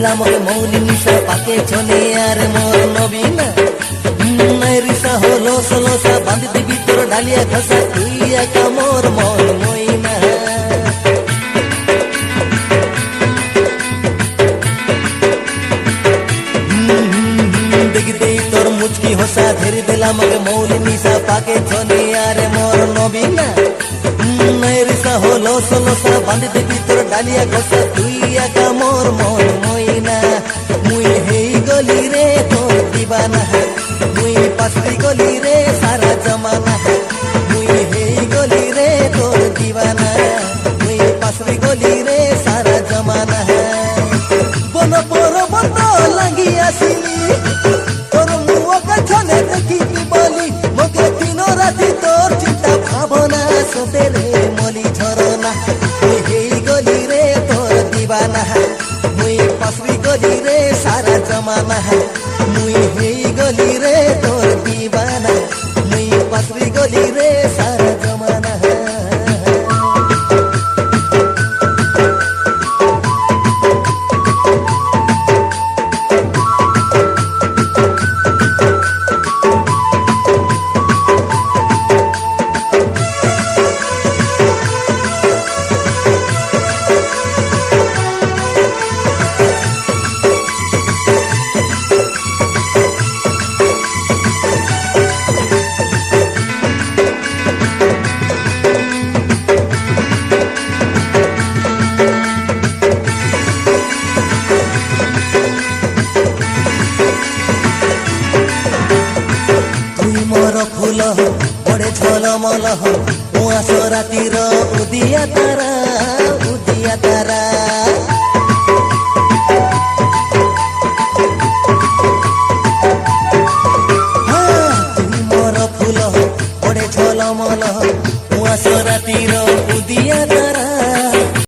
দিলাম ওকে মৌলি নিশা পাকে চলে আর মোর নবীনা রিসা হলো সলোসা বাঁধি দিবি তোর ডালিয়া খসা তুই একা মোর মন মইনা দেখি তোর মুচকি হসা ধরে দিলাম ওকে মৌলি নিশা পাকে চলে আর মোর নবীনা রিসা হলো সলোসা বাঁধি দিবি তোর ডালিয়া খসা তুই একা মোর মন মইনা মুই হেই গলি রে তোর দিবানা মুই পাশরি গলি রে সারা জমানা মুই হেই গলি রে তোর দিবানা মুই পাশরি গলি রে সারা জমানা বন পর্বত লাগি আসিলি তোর মুখ কাছনে দেখি বলি মোকে দিন রাতি তোর চিন্তা ভাবনা সোতে রে মলি ঝরনা মুই হেই গলি রে তোর দিবানা মুই পাশরি গলি রে সারা জমানা মুই হেই গলি রে তোর দিবানা মুই পাশরি গলি রে সারা জমানা ফুল বড়ে ঝলমল কুয়াশ রাতির